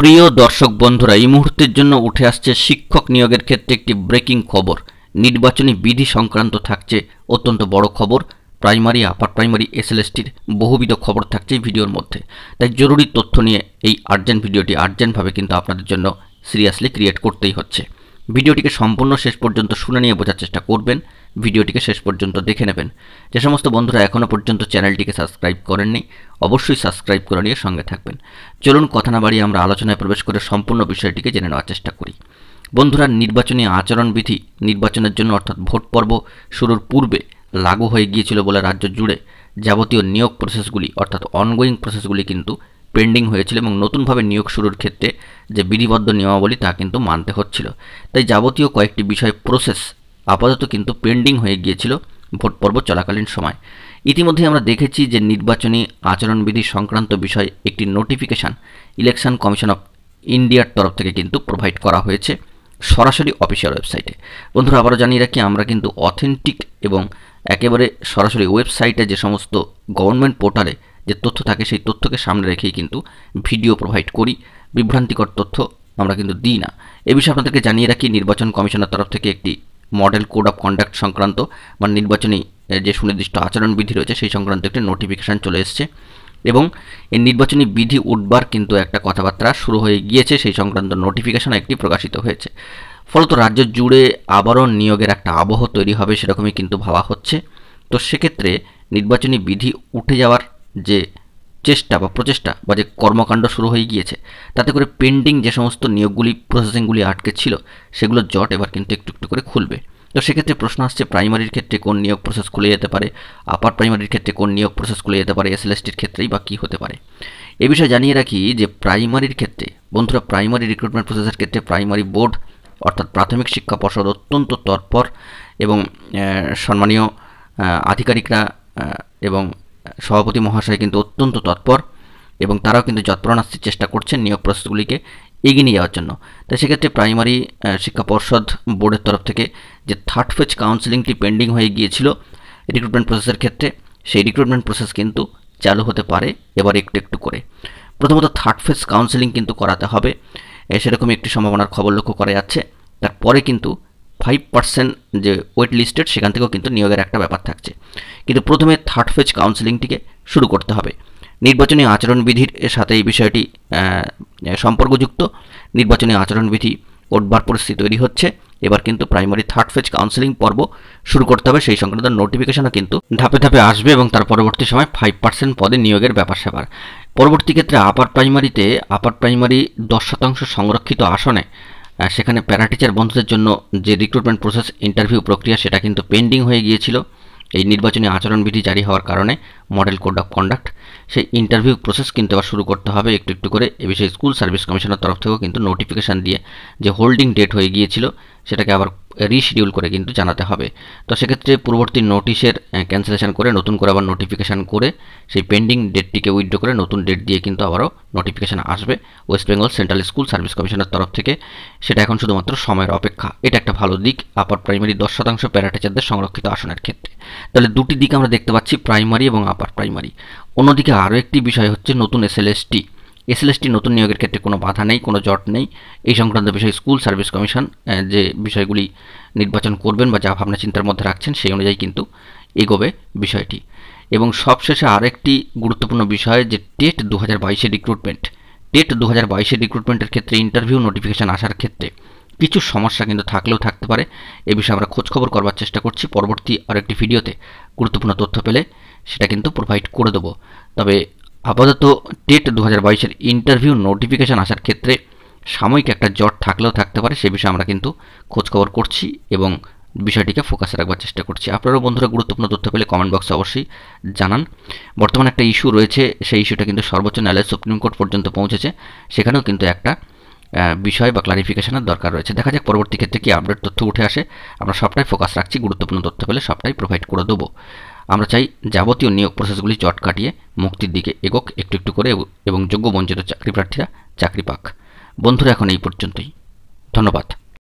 প্রিয় দর্শক বন্ধুরা, এই মুহূর্তের জন্য উঠে আসছে শিক্ষক নিয়োগের ক্ষেত্রে একটি ব্রেকিং খবর। নির্বাচনী বিধি সংক্রান্ত থাকছে অত্যন্ত বড় খবর। প্রাইমারি, আপার প্রাইমারি, এসএলএসটির বহুবিধ খবর থাকছে এই ভিডিওর মধ্যে। তাই জরুরি তথ্য নিয়ে এই আর্জেন্ট ভিডিওটি আর্জেন্টভাবে কিন্তু আপনাদের জন্য সিরিয়াসলি ক্রিয়েট করতেই হচ্ছে। ভিডিওটিকে সম্পূর্ণ শেষ পর্যন্ত শুনে নিয়ে বোঝার চেষ্টা করবেন, ভিডিওটিকে শেষ পর্যন্ত দেখে নেবেন। যে সমস্ত বন্ধুরা এখনও পর্যন্ত চ্যানেলটিকে সাবস্ক্রাইব করেননি, অবশ্যই সাবস্ক্রাইব করে নিয়ে সঙ্গে থাকবেন। চলুন কথা না বাড়িয়ে আমরা আলোচনায় প্রবেশ করে সম্পূর্ণ বিষয়টিকে জেনে নেওয়ার চেষ্টা করি। বন্ধুরা, নির্বাচনী আচরণবিধি নির্বাচনের জন্য অর্থাৎ ভোট পর্ব শুরুর পূর্বে লাগু হয়ে গিয়েছিল বলে রাজ্য জুড়ে যাবতীয় নিয়োগ প্রসেসগুলি অর্থাৎ অনগোয়িং প্রসেসগুলি কিন্তু পেন্ডিং হয়েছিল এবং নতুনভাবে নিয়োগ শুরুর ক্ষেত্রে যে বিধিবদ্ধ নিয়মাবলী তা কিন্তু মানতে হচ্ছিল। তাই যাবতীয় কয়েকটি বিষয় প্রসেস আপাতত কিন্তু পেন্ডিং হয়ে গিয়েছিল ভোট পর্ব চলাকালীন সময়। ইতিমধ্যে আমরা দেখেছি যে নির্বাচনী আচরণবিধি সংক্রান্ত বিষয়ে একটি নোটিফিকেশান ইলেকশন কমিশন অফ ইন্ডিয়ার তরফ থেকে কিন্তু প্রোভাইড করা হয়েছে সরাসরি অফিসিয়াল ওয়েবসাইটে। বন্ধুরা, আবারও জানিয়ে রাখি, আমরা কিন্তু অথেন্টিক এবং একেবারে সরাসরি ওয়েবসাইটে যে সমস্ত গভর্নমেন্ট পোর্টালে যে তথ্য থাকে সেই তথ্যকে সামনে রেখেই কিন্তু ভিডিও প্রোভাইড করি। বিভ্রান্তিকর তথ্য আমরা কিন্তু দিই না। এ বিষয়ে আপনাদেরকে জানিয়ে রাখি, নির্বাচন কমিশনের তরফ থেকে একটি মডেল কোড অফ কন্ডাক্ট সংক্রান্ত বা নির্বাচনী যে সুনির্দিষ্ট আচরণবিধি রয়েছে সেই সংক্রান্ত একটি নোটিফিকেশান চলে এসছে এবং এই নির্বাচনী বিধি উঠবার কিন্তু একটা কথাবার্তা শুরু হয়ে গিয়েছে। সেই সংক্রান্ত নোটিফিকেশান একটি প্রকাশিত হয়েছে। ফলত রাজ্য জুড়ে আবারও নিয়োগের একটা আবহ তৈরি হবে সেরকমই কিন্তু ভাবা হচ্ছে। তো সেক্ষেত্রে নির্বাচনী বিধি উঠে যাওয়ার যে চেষ্টা বা প্রচেষ্টা বা যে কর্মকাণ্ড শুরু হয়ে গিয়েছে, তাতে করে পেন্ডিং যে সমস্ত নিয়োগগুলি প্রসেসিংগুলি আটকে ছিল সেগুলোর জট এবার কিন্তু একটু একটু করে খুলবে। তো সেক্ষেত্রে প্রশ্ন আসছে, প্রাইমারির ক্ষেত্রে কোন নিয়োগ প্রসেস খুলে যেতে পারে, আপার প্রাইমারির ক্ষেত্রে কোন নিয়োগ প্রসেস খুলে যেতে পারে, এসএলএসটির ক্ষেত্রেই বা কী হতে পারে। এ বিষয়ে জানিয়ে রাখি যে প্রাইমারির ক্ষেত্রে বন্ধুরা, প্রাইমারি রিক্রুটমেন্ট প্রসেসের ক্ষেত্রে প্রাইমারি বোর্ড অর্থাৎ প্রাথমিক শিক্ষা পর্ষদ অত্যন্ত তৎপর এবং সম্মানীয় আধিকারিকরা এবং সভাপতি মহাশয় কিন্তু অত্যন্ত তৎপর এবং তারাও কিন্তু যৎপরোনাস্তির চেষ্টা করছেন নিয়োগ প্রসেসগুলিকে এগিয়ে নিয়ে যাওয়ার জন্য। তাই সেক্ষেত্রে প্রাইমারি শিক্ষা পর্ষদ বোর্ডের তরফ থেকে যে থার্ড ফেজ কাউন্সেলিংটি পেন্ডিং হয়ে গিয়েছিল রিক্রুটমেন্ট প্রসেসের ক্ষেত্রে, সেই রিক্রুটমেন্ট প্রসেস কিন্তু চালু হতে পারে এবার একটু একটু করে। প্রথমত থার্ড ফেজ কাউন্সেলিং কিন্তু করাতে হবে, সেরকমই একটি সম্ভাবনার খবর লক্ষ্য করা যাচ্ছে। তারপরে কিন্তু 5% যে ওয়েট লিস্টেড সেখান থেকেও কিন্তু নিয়োগের একটা ব্যাপার থাকছে। কিন্তু প্রথমে থার্ড ফেজ কাউন্সেলিংটিকে শুরু করতে হবে। নির্বাচনী আচরণবিধির সাথে এই বিষয়টি সম্পর্কযুক্ত। নির্বাচনী আচরণবিধি উঠবার পরিস্থিতি তৈরি হচ্ছে, এবার কিন্তু প্রাইমারি থার্ড ফেজ কাউন্সেলিং পর্ব শুরু করতে হবে। সেই সংক্রান্ত নোটিফিকেশনও কিন্তু ধাপে ধাপে আসবে এবং তার পরবর্তী সময় 5% পদে নিয়োগের ব্যাপার স্যাপার। পরবর্তী ক্ষেত্রে আপার প্রাইমারি 10% সংরক্ষিত আসনে সেখানে প্যারাটিচার বন্ধুদের জন্য যে রিক্রুটমেন্ট প্রসেস ইন্টারভিউ প্রক্রিয়া সেটা কিন্তু পেন্ডিং হয়ে গিয়েছিল এই নির্বাচনী আচরণবিধি জারি হওয়ার কারণে, মডেল কোড অফ কন্ডাক্ট। সেই ইন্টারভিউ প্রসেস কিন্তু আবার শুরু করতে হবে একটু একটু করে। এ বিষয়ে স্কুল সার্ভিস কমিশনের তরফ থেকেও কিন্তু নোটিফিকেশান দিয়ে যে হোল্ডিং ডেট হয়ে গিয়েছিল সেটাকে আবার রিশিডিউল করে কিন্তু জানাতে হবে। তো সেক্ষেত্রে পূর্ববর্তী নোটিশের ক্যান্সেলেশন করে নতুন করে আবার নোটিফিকেশান করে সেই পেন্ডিং ডেটটিকে উইথড্র করে নতুন ডেট দিয়ে কিন্তু আবারও নোটিফিকেশান আসবে West Bengal central school service কমিশনের তরফ থেকে। সেটা এখন শুধুমাত্র সময়ের অপেক্ষা। এটা একটা ভালো দিক আপার প্রাইমারি 10% প্যারাটিচারদের সংরক্ষিত আসনের ক্ষেত্রে। তাহলে দুটি দিক আমরা দেখতে পাচ্ছি, প্রাইমারি এবং আপার প্রাইমারি। অন্যদিকে আরও একটি বিষয় হচ্ছে নতুন এসএলএসটি নতুন নিয়োগের ক্ষেত্রে কোনো বাধা নেই, কোনো জট নেই। এই সংক্রান্ত বিষয়ে স্কুল সার্ভিস কমিশন যে বিষয়গুলি নির্বাচন করবেন বা যা ভাবনা চিন্তার মধ্যে রাখছেন সেই অনুযায়ী কিন্তু এগোবে বিষয়টি। এবং সবশেষে আরেকটি গুরুত্বপূর্ণ বিষয় যে টেট 2022-এর রিক্রুটমেন্টের ক্ষেত্রে ইন্টারভিউ নোটিফিকেশান আসার ক্ষেত্রে কিছু সমস্যা কিন্তু থাকলেও থাকতে পারে। এ বিষয়ে আমরা খোঁজখবর করবার চেষ্টা করছি। পরবর্তী আরেকটি ভিডিওতে গুরুত্বপূর্ণ তথ্য পেলে সেটা কিন্তু প্রোভাইড করে দেবো। তবে আপাতত টেট 2022-এর ইন্টারভিউ নোটিফিকেশান আসার ক্ষেত্রে সাময়িক একটা জট থাকলেও থাকতে পারে, সে বিষয়ে আমরা কিন্তু খোঁজখবর করছি এবং বিষয়টিকে ফোকাসে রাখবার চেষ্টা করছি। আপনারাও বন্ধুরা গুরুত্বপূর্ণ তথ্য পেলে কমেন্ট বক্সে অবশ্যই জানান। বর্তমানে একটা ইস্যু রয়েছে, সেই ইস্যুটা কিন্তু সর্বোচ্চ ন্যায়ালয় সুপ্রিম কোর্ট পর্যন্ত পৌঁছেছে, সেখানেও কিন্তু একটা বিষয় বা ক্লারিফিকেশনের দরকার রয়েছে। দেখা যাক পরবর্তী ক্ষেত্রে কি আপডেট তথ্য উঠে আসে। আমরা সবটাই ফোকাস রাখছি, গুরুত্বপূর্ণ তথ্য পেলে সবটাই প্রোভাইড করে দেবো। আমরা চাই যাবতীয় নিয়োগ প্রসেসগুলি জট কাটিয়ে মুক্তির দিকে এগোক একটু একটু করে এবং যোগ্য বঞ্চিত চাকরি প্রার্থীরা চাকরি পাক। বন্ধুরা, এখন এই পর্যন্তই। ধন্যবাদ।